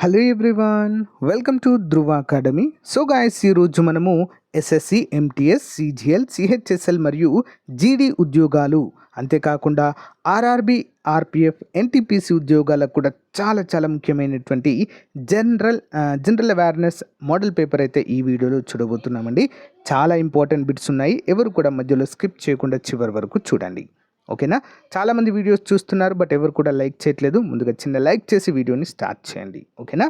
Hello everyone, welcome to Dhruva academy. So guys, ఈరోజు మనము SSC, MTS, CGL, CHSL మరియు జీడీ ఉద్యోగాలు, అంతేకాకుండా ఆర్ఆర్బి, ఆర్పిఎఫ్, ఎన్టీపీసీ ఉద్యోగాలకు కూడా చాలా ముఖ్యమైనటువంటి జనరల్ అవేర్నెస్ మోడల్ పేపర్ అయితే ఈ వీడియోలో చూడబోతున్నామండి. చాలా ఇంపార్టెంట్ బిట్స్ ఉన్నాయి. ఎవరు కూడా మధ్యలో స్కిప్ చేయకుండా చివరి వరకు చూడండి. ఓకేనా? చాలామంది వీడియోస్ చూస్తున్నారు, బట్ ఎవరు కూడా లైక్ చేయట్లేదు. ముందుగా చిన్న లైక్ చేసి వీడియోని స్టార్ట్ చేయండి. ఓకేనా?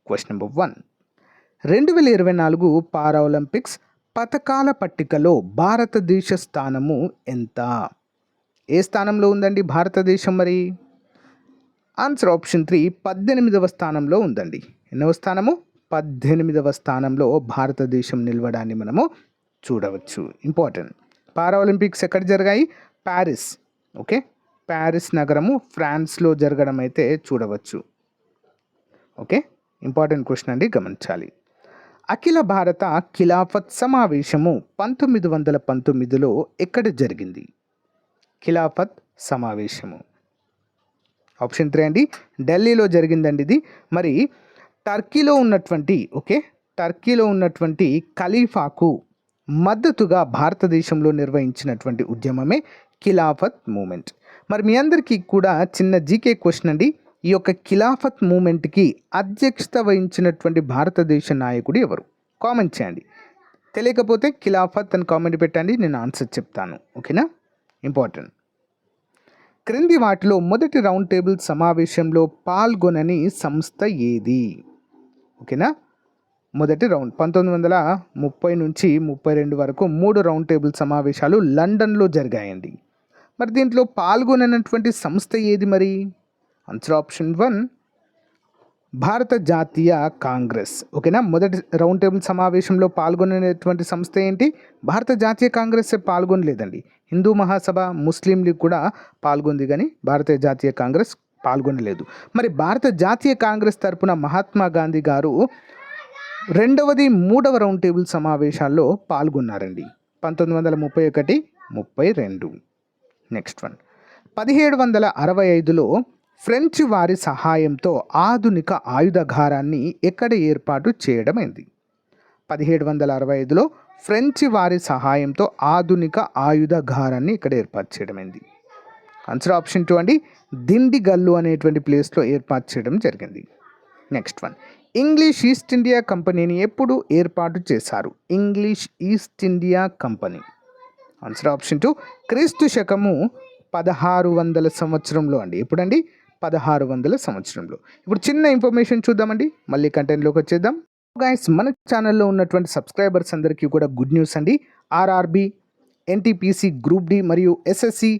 Question number 1. 2024 పారా ఒలింపిక్స్ పథకాల పట్టికలో భారతదేశ స్థానము ఎంత? ఏ స్థానంలో ఉందండి భారతదేశం? మరి ఆన్సర్ ఆప్షన్ 3, 18వ స్థానంలో ఉందండి. ఎన్నవ స్థానము? 18వ స్థానంలో భారతదేశం నిలవడాన్ని మనము చూడవచ్చు. ఇంపార్టెంట్. పారా ఒలింపిక్స్ ఎక్కడ జరిగాయి? ప్యారిస్. ఓకే, ప్యారిస్ నగరము ఫ్రాన్స్లో జరగడం అయితే చూడవచ్చు. ఓకే, ఇంపార్టెంట్ క్వశ్చన్ అండి, గమనించాలి. అఖిల భారత ఖిలాఫత్ సమావేశము 1919లో ఎక్కడ జరిగింది? ఖిలాఫత్ సమావేశము ఆప్షన్ 3 అండి, ఢిల్లీలో జరిగిందండి ఇది. మరి టర్కీలో ఉన్నటువంటి ఖలీఫాకు మద్దతుగా భారతదేశంలో నిర్వహించినటువంటి ఉద్యమమే ఖిలాఫత్ మూమెంట్. మరి మీ అందరికీ కూడా చిన్న జీకే క్వశ్చన్ అండి. ఈ యొక్క ఖిలాఫత్ మూమెంట్కి అధ్యక్షత వహించినటువంటి భారతదేశ నాయకుడు ఎవరు? కామెంట్ చేయండి. తెలియకపోతే ఖిలాఫత్ అని కామెంట్ పెట్టండి, నేను ఆన్సర్ చెప్తాను. ఓకేనా? ఇంపార్టెంట్. క్రింది వాటిలో మొదటి రౌండ్ టేబుల్ సమావేశంలో పాల్గొనని సంస్థ ఏది? ఓకేనా? మొదటి రౌండ్ 1930 నుంచి 32 వరకు 3 రౌండ్ టేబుల్ సమావేశాలు లండన్లో జరిగాయండి. మరి దీంట్లో పాల్గొననటువంటి సంస్థ ఏది మరి? ఆన్సర్ ఆప్షన్ 1, భారత జాతీయ కాంగ్రెస్. ఓకేనా? మొదటి రౌండ్ టేబుల్ సమావేశంలో పాల్గొనటువంటి సంస్థ ఏంటి? భారత జాతీయ కాంగ్రెస్ పాల్గొనలేదండి. హిందూ మహాసభ, ముస్లిం లీగ్ కూడా పాల్గొంది, కానీ భారతీయ జాతీయ కాంగ్రెస్ పాల్గొనలేదు. మరి భారత జాతీయ కాంగ్రెస్ తరపున మహాత్మా గాంధీ గారు 2వ, 3వ రౌండ్ టేబుల్ సమావేశాల్లో పాల్గొన్నారండి. 1931, 32. Next one. 1765లో ఫ్రెంచ్ వారి సహాయంతో ఆధునిక ఆయుధగారాన్ని ఎక్కడ ఏర్పాటు చేయడమైంది? 1765లో ఫ్రెంచ్ వారి సహాయంతో ఆధునిక ఆయుధగారాన్ని ఇక్కడ ఏర్పాటు చేయడమైంది. ఆన్సర్ ఆప్షన్ 2 అండి, దిండిగల్లు అనేటువంటి ప్లేస్లో ఏర్పాటు చేయడం జరిగింది. Next one. English east India కంపెనీని ఎప్పుడు ఏర్పాటు చేశారు? English east India company. Answer option 2, క్రీస్తు శకము 1600 సంవత్సరంలో అండి. ఎప్పుడండి? 1600 సంవత్సరంలో. ఇప్పుడు చిన్న ఇన్ఫర్మేషన్ చూద్దామండి, మళ్ళీ కంటెంట్లోకి వచ్చేద్దాం. గైస్, మన ఛానల్లో ఉన్నటువంటి సబ్స్క్రైబర్స్ అందరికీ కూడా గుడ్ న్యూస్ అండి. ఆర్ఆర్బి, ఎన్టీపీసీ గ్రూప్ డి మరియు ఎస్ఎస్సి,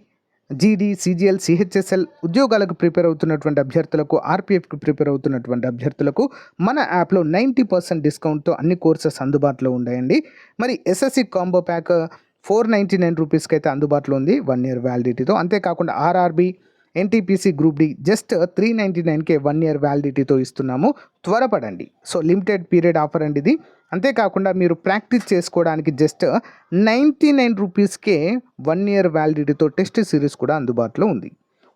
జీడీ, సిజిఎల్, సిహెచ్ఎస్ఎల్ ఉద్యోగాలకు ప్రిపేర్ అవుతున్నటువంటి అభ్యర్థులకు, ఆర్పిఎఫ్కి ప్రిపేర్ అవుతున్నటువంటి అభ్యర్థులకు మన యాప్లో 90% డిస్కౌంట్తో అన్ని కోర్సెస్ అందుబాటులో ఉన్నాయండి. మరి ఎస్ఎస్సి కాంబో ప్యాక్ 499 రూపీస్కి అయితే అందుబాటులో ఉంది, 1 year వ్యాలిడిటీతో. అంతేకాకుండా RRB, NTPC group D just 399కే 1 year వ్యాలిడిటీతో ఇస్తున్నాము. త్వరపడండి. సో లిమిటెడ్ పీరియడ్ ఆఫర్ అండి ఇది. అంతేకాకుండా మీరు ప్రాక్టీస్ చేసుకోవడానికి జస్ట్ 99 రూపీస్కే 1 year వ్యాలిడిటీతో టెస్ట్ సిరీస్ కూడా అందుబాటులో ఉంది.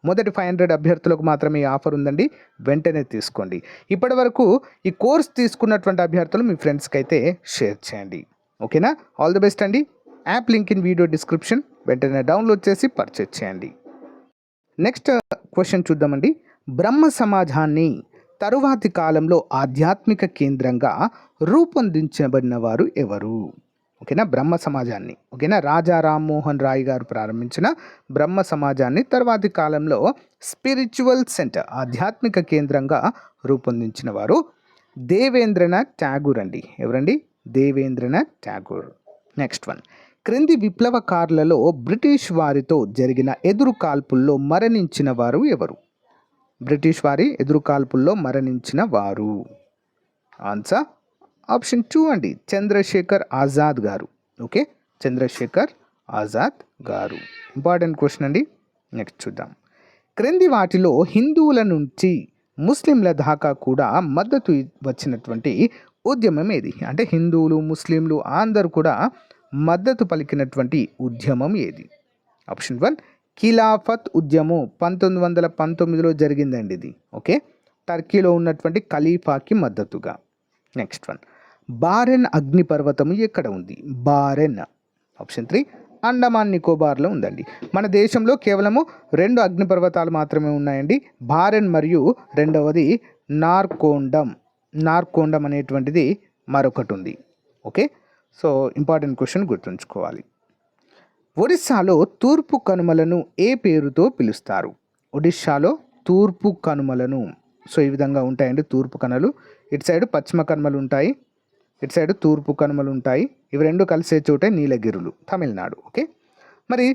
మొదటి 500 అభ్యర్థులకు మాత్రమే ఈ ఆఫర్ ఉందండి, వెంటనే తీసుకోండి. ఇప్పటి వరకు ఈ కోర్స్ తీసుకున్నటువంటి అభ్యర్థులు మీ ఫ్రెండ్స్కి అయితే షేర్ చేయండి. ఓకేనా? ఆల్ ది బెస్ట్ అండి. App link in video description, వెంటనే డౌన్లోడ్ చేసి పర్చేజ్ చేయండి. నెక్స్ట్ క్వశ్చన్ చూద్దామండి. బ్రహ్మ సమాజాన్ని తరువాతి కాలంలో ఆధ్యాత్మిక కేంద్రంగా రూపొందించబడిన వారు ఎవరు? ఓకేనా? బ్రహ్మ సమాజాన్ని, ఓకేనా, రాజా రామ్మోహన్ రాయ్ గారు ప్రారంభించిన బ్రహ్మ సమాజాన్ని తర్వాతి కాలంలో స్పిరిచువల్ సెంటర్, ఆధ్యాత్మిక కేంద్రంగా రూపొందించిన వారు దేవేంద్రనాథ్ ఠాగూర్ అండి. ఎవరండి? దేవేంద్రనాథ్ ఠాగూర్. Next one. క్రింది విప్లవకారులలో బ్రిటిష్ వారితో జరిగిన ఎదురుకాల్పుల్లో మరణించిన వారు ఎవరు? బ్రిటిష్ వారి ఎదురుకాల్పుల్లో మరణించిన వారు. ఆన్సర్ ఆప్షన్ 2 అండి, చంద్రశేఖర్ ఆజాద్ గారు. ఓకే, చంద్రశేఖర్ ఆజాద్ గారు. ఇంపార్టెంట్ క్వశ్చన్ అండి. నెక్స్ట్ చూద్దాం. క్రింది వాటిలో హిందువుల నుంచి ముస్లింల దాకా కూడా మద్దతు వచ్చినటువంటి ఉద్యమం ఏది? అంటే హిందువులు, ముస్లింలు అందరూ కూడా మద్దతు పలికినటువంటి ఉద్యమం ఏది? ఆప్షన్ 1, ఖిలాఫత్ ఉద్యమం 1919లో జరిగిందండి ఇది. ఓకే, టర్కీలో ఉన్నటువంటి ఖలీఫాకి మద్దతుగా. నెక్స్ట్ వన్, బారెన్ అగ్నిపర్వతము ఎక్కడ ఉంది? బారెన్. ఆప్షన్ 3 అండమాన్ నికోబార్లో ఉందండి. మన దేశంలో కేవలము 2 అగ్నిపర్వతాలు మాత్రమే ఉన్నాయండి. బారెన్ మరియు రెండవది నార్కోండం అనేటువంటిది మరొకటి ఉంది. ఓకే, సో ఇంపార్టెంట్ క్వశ్చన్ గుర్తుంచుకోవాలి. ఒడిస్సాలో తూర్పు కనుమలను ఏ పేరుతో పిలుస్తారు? ఒడిస్సాలో తూర్పు కనుమలను, సో ఈ విధంగా ఉంటాయండి తూర్పు కనుమలు. ఇటు సైడ్ పశ్చిమ కనుమలు ఉంటాయి, ఇటు సైడ్ తూర్పు కనుమలు ఉంటాయి. ఇవి రెండు కలిసే చోటే నీలగిరులు, తమిళనాడు. ఓకే, మరి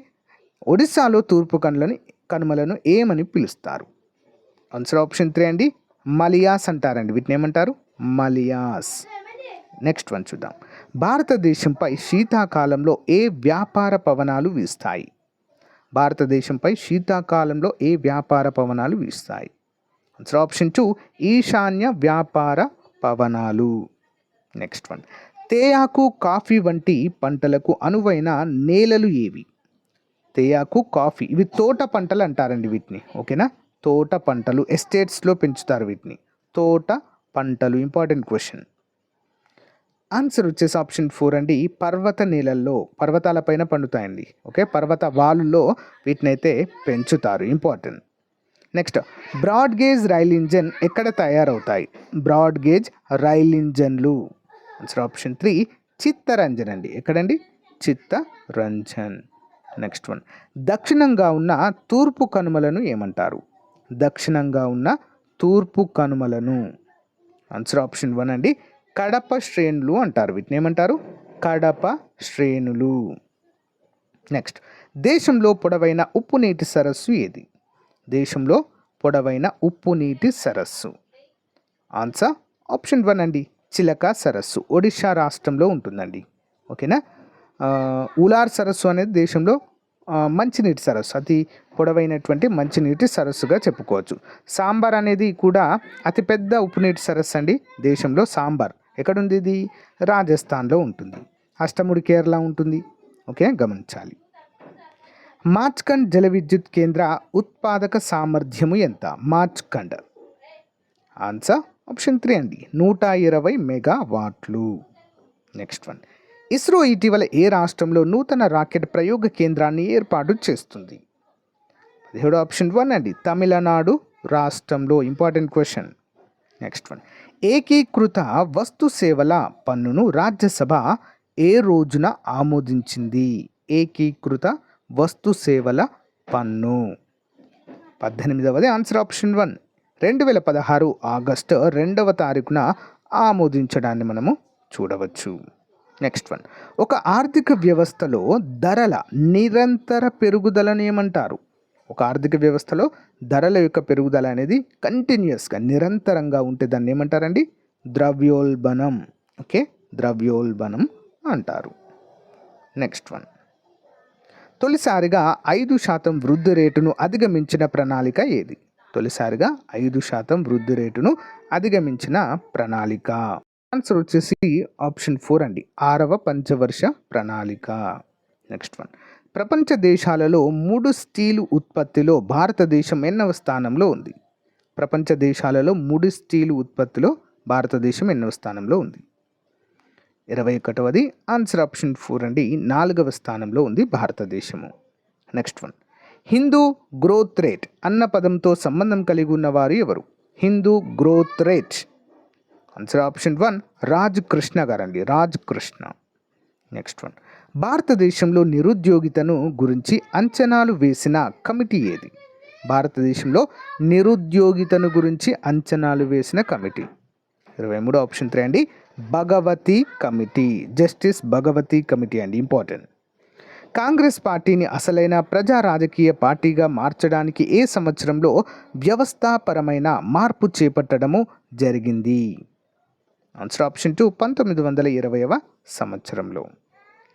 ఒడిస్సాలో తూర్పు కనుమలను ఏమని పిలుస్తారు? ఆన్సర్ ఆప్షన్ 3 అండి, మలియాస్ అంటారండి. వీటిని ఏమంటారు? మలియాస్. నెక్స్ట్ వన్ చూద్దాం. భారతదేశంపై శీతాకాలంలో ఏ వ్యాపార పవనాలు వీస్తాయి? భారతదేశంపై శీతాకాలంలో ఏ వ్యాపార పవనాలు వీస్తాయి? ఆన్సర్ ఆప్షన్ 2 ఈశాన్య వ్యాపార పవనాలు. నెక్స్ట్ వన్, తేయాకు కాఫీ వంటి పంటలకు అనువైన నేలలు ఏవి? తేయాకు కాఫీ ఇవి తోట పంటలు అంటారండి వీటిని. ఓకేనా, తోట పంటలు, ఎస్టేట్స్లో పెంచుతారు వీటిని, తోట పంటలు. Important question. ఆన్సర్ వచ్చేసి ఆప్షన్ 4 అండి, పర్వత నేలల్లో, పర్వతాలపైన పండుతాయండి. ఓకే, పర్వత వాలుల్లో వీటినైతే పెంచుతారు. Important. Next, broad gauge rail engine ఎక్కడ తయారవుతాయి? బ్రాడ్ గేజ్ రైల్ ఇంజన్లు. ఆన్సర్ ఆప్షన్ 3 చిత్తరంజన్ అండి. ఎక్కడండి? చిత్తరంజన్. నెక్స్ట్ వన్, దక్షిణంగా ఉన్న తూర్పు కనుమలను ఏమంటారు? దక్షిణంగా ఉన్న తూర్పు కనుమలను. ఆన్సర్ ఆప్షన్ 1 అండి, కడప శ్రేణులు అంటారు. వీటిని ఏమంటారు? కడప శ్రేణులు. నెక్స్ట్, దేశంలో పొడవైన ఉప్పు నీటి సరస్సు ఏది? దేశంలో పొడవైన ఉప్పు నీటి సరస్సు. ఆన్సర్ ఆప్షన్ 1 అండి, చిలక సరస్సు. ఒడిషా రాష్ట్రంలో ఉంటుందండి. ఓకేనా, ఉలార్ సరస్సు అనేది దేశంలో మంచినీటి సరస్సు, అతి పొడవైనటువంటి మంచినీటి సరస్సుగా చెప్పుకోవచ్చు. సాంబార్ అనేది కూడా అతిపెద్ద ఉప్పునీటి సరస్సు అండి దేశంలో. సాంబార్ ఎక్కడుంది? ఇది రాజస్థాన్లో ఉంటుంది. అష్టముడి కేరళ ఉంటుంది. ఓకే, గమనించాలి. మాచ్కండ్ జల విద్యుత్ కేంద్ర ఉత్పాదక సామర్థ్యము ఎంత? మాచ్కండ్. ఆన్సర్ ఆప్షన్ 3 అండి, 120 మెగావాట్లు. నెక్స్ట్ వన్, ఇస్రో ఇటీవల ఏ రాష్ట్రంలో నూతన రాకెట్ ప్రయోగ కేంద్రాన్ని ఏర్పాటు చేస్తుంది? 17 ఆప్షన్ 1 అండి, తమిళనాడు రాష్ట్రంలో. Important question. నెక్స్ట్ వన్, ఏకీకృత వస్తు సేవల పన్నును రాజ్యసభ ఏ రోజున ఆమోదించింది? ఏకీకృత వస్తు సేవల పన్ను 18వది. ఆన్సర్ ఆప్షన్ 1 2016 ఆగస్టు 2వ తారీఖున ఆమోదించడాన్ని మనము చూడవచ్చు. నెక్స్ట్ వన్, ఒక ఆర్థిక వ్యవస్థలో ధరల నిరంతర పెరుగుదలను ఏమంటారు? ఒక ఆర్థిక వ్యవస్థలో ధరల యొక్క పెరుగుదల అనేది కంటిన్యూస్గా, నిరంతరంగా ఉంటే దాన్ని ఏమంటారండి? ద్రవ్యోల్బణం. ఓకే, ద్రవ్యోల్బణం అంటారు. నెక్స్ట్ వన్, తొలిసారిగా 5% వృద్ధి రేటును అధిగమించిన ప్రణాళిక ఏది? తొలిసారిగా 5% వృద్ధి రేటును అధిగమించిన ప్రణాళిక. ఆన్సర్ వచ్చేసి ఆప్షన్ 4 అండి, 6వ పంచవర్ష ప్రణాళిక. నెక్స్ట్ వన్, ప్రపంచ దేశాలలో ముడి స్టీలు ఉత్పత్తిలో భారతదేశం ఎన్నవ స్థానంలో ఉంది? ప్రపంచ దేశాలలో ముడి స్టీలు ఉత్పత్తిలో భారతదేశం ఎన్నవ స్థానంలో ఉంది? 21వది. ఆన్సర్ ఆప్షన్ 4 అండి, 4వ స్థానంలో ఉంది భారతదేశము. Next one, Hindu growth rate అన్న పదంతో సంబంధం కలిగి ఉన్నవారు ఎవరు? Hindu growth rate. Answer option 1 Raj Krishna గారండి, రాజ్ కృష్ణ. నెక్స్ట్ వన్, భారతదేశంలో నిరుద్యోగితను గురించి అంచనాలు వేసిన కమిటీ ఏది? భారతదేశంలో నిరుద్యోగితను గురించి అంచనాలు వేసిన కమిటీ. 23 ఆప్షన్ 3 అండి, Bhagwati committee, justice Bhagwati committee అండి. ఇంపార్టెంట్. కాంగ్రెస్ పార్టీని అసలైన ప్రజా రాజకీయ పార్టీగా మార్చడానికి ఏ సంవత్సరంలో వ్యవస్థాపరమైన మార్పు చేపట్టడము జరిగింది? ఆన్సర్ ఆప్షన్ 2 1920వ సంవత్సరంలో.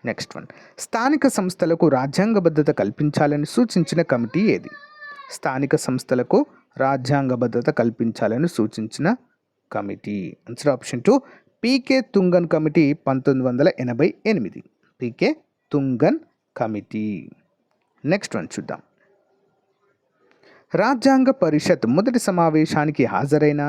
నెక్స్ట్ వన్, స్థానిక సంస్థలకు రాజ్యాంగబద్ధత కల్పించాలని సూచించిన కమిటీ ఏది? స్థానిక సంస్థలకు రాజ్యాంగబద్ధత కల్పించాలని సూచించిన కమిటీ. ఆన్సర్ ఆప్షన్ 2 పీకే తుంగన్ కమిటీ 1988. పీకే తుంగన్ కమిటీ. నెక్స్ట్ వన్ చూద్దాం. రాజ్యాంగ పరిషత్ మొదటి సమావేశానికి హాజరైన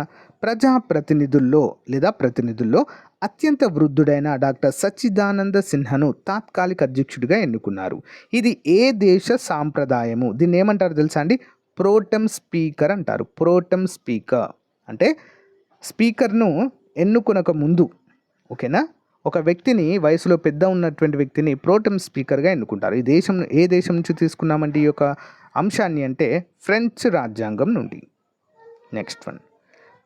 ప్రతినిధుల్లో అత్యంత వృద్ధుడైన డాక్టర్ సచ్చిదానంద సిన్హాను తాత్కాలిక అధ్యక్షుడిగా ఎన్నుకున్నారు. ఇది ఏ దేశ సాంప్రదాయము? దీన్ని ఏమంటారు తెలుసా అండి? ప్రోటెం స్పీకర్ అంటారు. ప్రోటెం స్పీకర్ అంటే స్పీకర్ను ఎన్నుకునక ముందు, ఓకేనా, ఒక వ్యక్తిని, వయసులో పెద్ద ఉన్నటువంటి వ్యక్తిని ప్రోటెం స్పీకర్గా ఎన్నుకుంటారు. ఏ దేశం నుంచి తీసుకున్నామంటే ఈ యొక్క అంశాన్ని అంటే ఫ్రెంచ్ రాజ్యాంగం నుండి. నెక్స్ట్ వన్,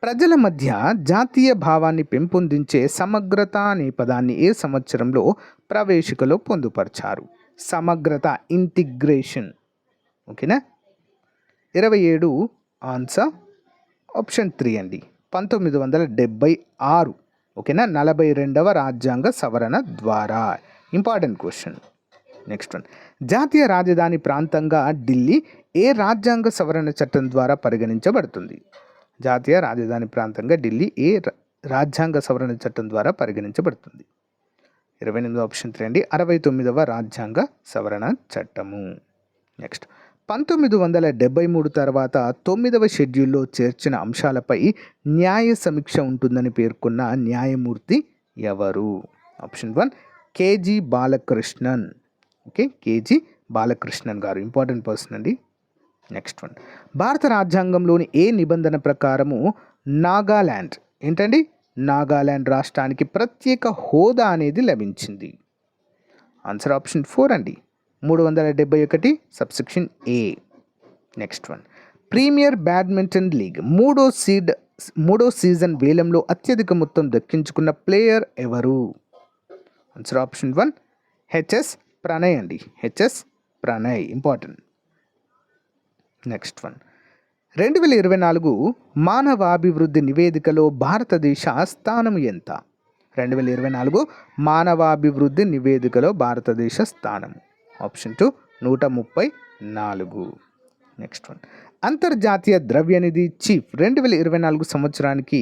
ప్రజల మధ్య జాతీయ భావాన్ని పెంపొందించే సమగ్రత అనే పదాన్ని ఏ సంవత్సరంలో ప్రవేశికలో పొందుపరిచారు? సమగ్రత, ఇంటిగ్రేషన్. ఓకేనా. 27 ఆన్సర్ ఆప్షన్ 3 అండి. 1976. ఓకేనా. 42వ రాజ్యాంగ సవరణ ద్వారా. Important question. నెక్స్ట్ వన్, జాతీయ రాజధాని ప్రాంతంగా ఢిల్లీ ఏ రాజ్యాంగ సవరణ చట్టం ద్వారా పరిగణించబడుతుంది? జాతీయ రాజధాని ప్రాంతంగా ఢిల్లీ ఏ రాజ్యాంగ సవరణ చట్టం ద్వారా పరిగణించబడుతుంది? 28వ ఆప్షన్ 3 అండి. 69వ రాజ్యాంగ సవరణ చట్టము. నెక్స్ట్, 1973 తర్వాత 9వ షెడ్యూల్లో చేర్చిన అంశాలపై న్యాయ సమీక్ష ఉంటుందని పేర్కొన్న న్యాయమూర్తి ఎవరు? Option 1 KG Balakrishnan. Okay, KG Balakrishnan గారు ఇంపార్టెంట్ పర్సన్ అండి. నెక్స్ట్ వన్, భారత రాజ్యాంగంలోని ఏ నిబంధన ప్రకారము నాగాల్యాండ్ ఏంటండి? నాగాల్యాండ్ రాష్ట్రానికి ప్రత్యేక హోదా అనేది లభించింది? ఆన్సర్ ఆప్షన్ 4 అండి. 371 subsection A. Next one, premier badminton league మూడో సీజన్ వేలంలో అత్యధిక మొత్తం దక్కించుకున్న ప్లేయర్ ఎవరు? ఆన్సర్ ఆప్షన్ 1 హెచ్ఎస్ ప్రణయ్ అండి. HS Prannoy important. Next one, 2024 మానవాభివృద్ధి నివేదికలో భారతదేశ స్థానం ఎంత? 2024 మానవాభివృద్ధి నివేదికలో భారతదేశ స్థానం ఆప్షన్ 2 134. నెక్స్ట్ వన్, అంతర్జాతీయ ద్రవ్యనిధి చీఫ్ 2024 సంవత్సరానికి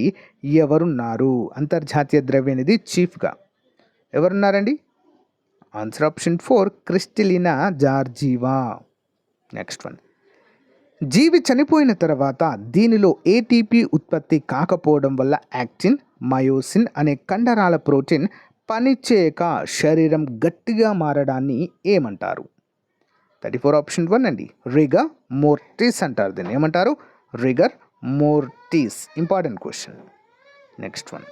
ఎవరున్నారు? అంతర్జాతీయ ద్రవ్యనిధి చీఫ్గా ఎవరున్నారండి? Answer option 4 Kristalina Georgieva. Next one, జీవి చనిపోయిన తర్వాత దీనిలో ఏటీపీ ఉత్పత్తి కాకపోవడం వల్ల యాక్టిన్, మయోసిన్ అనే కండరాల ప్రోటీన్ పనిచేయక శరీరం గట్టిగా మారడాన్ని ఏమంటారు? 34 ఆప్షన్ 1 అండి. రిగర్ మోర్టిస్ అంటారు. దీన్ని ఏమంటారు? Rigor mortis. Important question. Next one,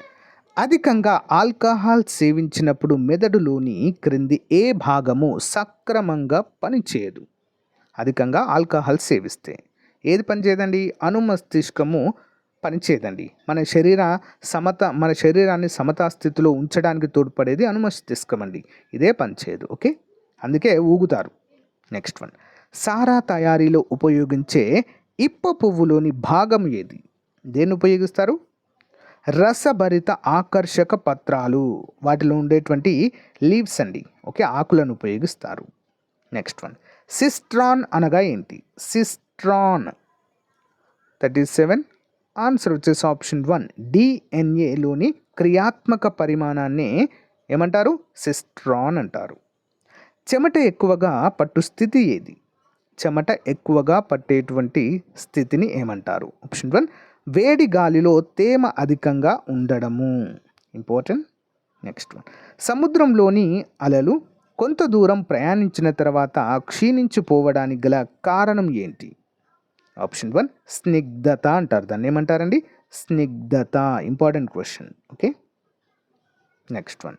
అధికంగా ఆల్కహాల్ సేవించినప్పుడు మెదడులోని క్రింది ఏ భాగము సక్రమంగా పనిచేయదు? అధికంగా ఆల్కహాల్ సేవిస్తే ఏది పనిచేయదండి? అనుమస్తిష్కము పనిచేయదండి. మన శరీరాన్ని సమతా స్థితిలో ఉంచడానికి తోడ్పడేది అనుమస్తిష్కం అండి. ఇదే పనిచేయదు. ఓకే, అందుకే ఊగుతారు. నెక్స్ట్ వన్, సారా తయారీలో ఉపయోగించే ఇప్ప పువ్వులోని భాగం ఏది? దేన్ని ఉపయోగిస్తారు? రసభరిత ఆకర్షక పత్రాలు, వాటిలో ఉండేటువంటి లీవ్స్ అండి. ఓకే, ఆకులను ఉపయోగిస్తారు. నెక్స్ట్ వన్, సిస్ట్రాన్ అనగా ఏంటి? సిస్ట్రాన్ 37 ఆన్సర్ వచ్చేసి ఆప్షన్ 1 డిఎన్ఏలోని క్రియాత్మక పరిమాణాన్ని ఏమంటారు? సిస్ట్రాన్ అంటారు. చెమట ఎక్కువగా పట్టు స్థితి ఏది? చెమట ఎక్కువగా పట్టేటువంటి స్థితిని ఏమంటారు? ఆప్షన్ 1 వేడి గాలిలో తేమ అధికంగా ఉండడము. ఇంపార్టెంట్. నెక్స్ట్ వన్, సముద్రంలోని అలలు కొంత దూరం ప్రయాణించిన తర్వాత క్షీణించిపోవడానికి గల కారణం ఏంటి? ఆప్షన్ 1 స్నిగ్ధత అంటారు. దాన్ని ఏమంటారండి? స్నిగ్ధత. Important question. Okay, next one,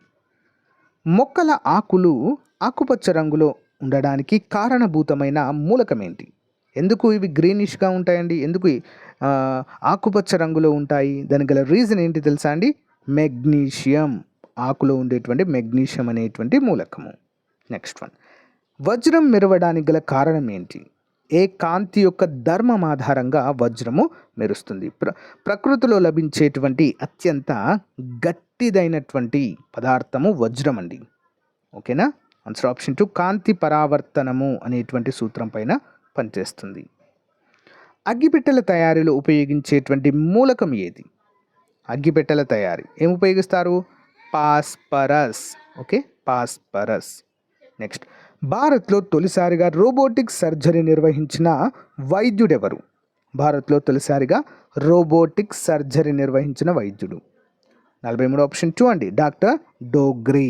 మొక్కల ఆకులు ఆకుపచ్చ రంగులో ఉండడానికి కారణభూతమైన మూలకం ఏంటి? ఎందుకు ఇవి గ్రీనిష్గా ఉంటాయండి? ఎందుకు ఆకుపచ్చ రంగులో ఉంటాయి? దానికి గల రీజన్ ఏంటి తెలుసా అండి? మెగ్నీషియం. ఆకులో ఉండేటువంటి మెగ్నీషియం అనేటువంటి మూలకము. నెక్స్ట్ వన్, వజ్రం మెరవడానికి గల కారణం ఏంటి? ఏ కాంతి యొక్క ధర్మం ఆధారంగా వజ్రము మెరుస్తుంది? ప్రకృతిలో లభించేటువంటి అత్యంత గట్టిదైనటువంటి పదార్థము వజ్రం అండి. ఓకేనా? ఆన్సర్ ఆప్షన్ 2 కాంతి పరావర్తనము అనేటువంటి సూత్రం పైన పనిచేస్తుంది. అగ్గిపెట్టెల తయారీలో ఉపయోగించేటువంటి మూలకం ఏది? అగ్గిపెట్టెల తయారీ ఏం ఉపయోగిస్తారు? పాస్పరస్. Okay, phosphorus. నెక్స్ట్, భారత్లో తొలిసారిగా రోబోటిక్ సర్జరీ నిర్వహించిన వైద్యుడెవరు? భారత్లో తొలిసారిగా రోబోటిక్ సర్జరీ నిర్వహించిన వైద్యుడు? 43 ఆప్షన్ 2 అండి, doctor Dogri.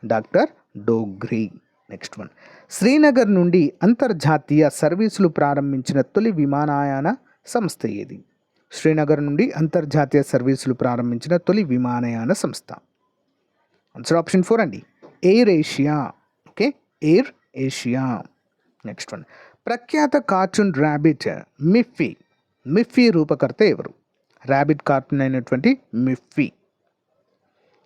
Doctor Dogri. Next one, Srinagar నుండి అంతర్జాతీయ సర్వీసులు ప్రారంభించిన తొలి విమానయాన సంస్థ ఏది? శ్రీనగర్ నుండి అంతర్జాతీయ సర్వీసులు ప్రారంభించిన తొలి విమానయాన సంస్థ. ఆన్సర్ ఆప్షన్ 4 అండి, air Asia. Okay, air Asia. Next one, ప్రఖ్యాత కార్టూన్ ర్యాబిట్ మిఫీ రూపకర్త ఎవరు? ర్యాబిట్ కార్టూన్ అయినటువంటి మిఫీ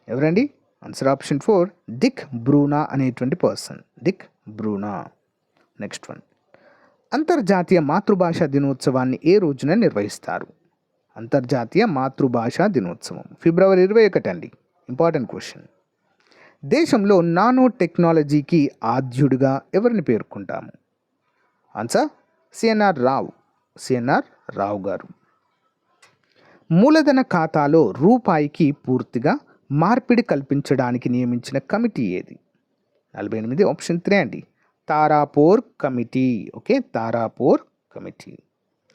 ఎవరండి? ఆన్సర్ ఆప్షన్ 4, డిక్ బ్రూనా అనేటువంటి పర్సన్, డిక్ బ్రూనా. నెక్స్ట్ వన్, అంతర్జాతీయ మాతృభాషా దినోత్సవాన్ని ఏ రోజున నిర్వహిస్తారు? అంతర్జాతీయ మాతృభాషా దినోత్సవం ఫిబ్రవరి 21 అండి. Important question. దేశంలో నానో టెక్నాలజీకి ఆద్యుడిగా ఎవరిని పేర్కొంటాము? ఆన్సర్ సిఎన్ఆర్ రావు గారు. మూలధన ఖాతాలో రూపాయికి పూర్తిగా మార్పిడి కల్పించడానికి నియమించిన కమిటీ ఏది? 48 ఆప్షన్ 3 అండి, Tarapore committee. Okay, Tarapore committee.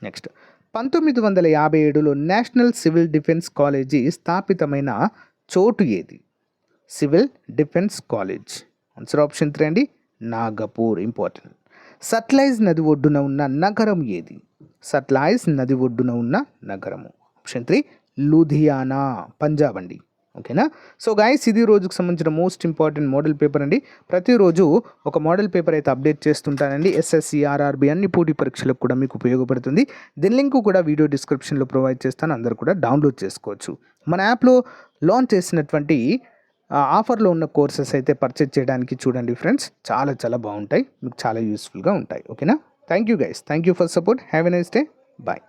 Next, 1957లో నేషనల్ సివిల్ డిఫెన్స్ కాలేజీ స్థాపితమైన చోటు ఏది? Civil defence college. Answer option 3 అండి, నాగపూర్. ఇంపార్టెంట్. సట్లైజ్ నది ఒడ్డున ఉన్న నగరం ఏది? సట్లైజ్ నది ఒడ్డున ఉన్న నగరము. ఆప్షన్ 3, లూధియానా, పంజాబ్ అండి. ఓకేనా? సో గైస్, ఇది రోజుకు సంబంధించిన మోస్ట్ ఇంపార్టెంట్ మోడల్ పేపర్ అండి. ప్రతిరోజు ఒక మోడల్ పేపర్ అయితే అప్డేట్ చేస్తుంటానండి. ఎస్ఎస్సి, ఆర్ఆర్బి అన్ని పోటీ పరీక్షలకు కూడా మీకు ఉపయోగపడుతుంది. దీని లింక్ కూడా వీడియో డిస్క్రిప్షన్లో ప్రొవైడ్ చేస్తాను, అందరూ కూడా డౌన్లోడ్ చేసుకోవచ్చు. మన యాప్లో లాంచ్ చేసినటువంటి ఆఫర్లో ఉన్న కోర్సెస్ అయితే పర్చేజ్ చేయడానికి చూడండి ఫ్రెండ్స్, చాలా బాగుంటాయి, మీకు చాలా యూస్ఫుల్గా ఉంటాయి. ఓకేనా? Thank you guys, thank you for support. Have a nice day. Bye.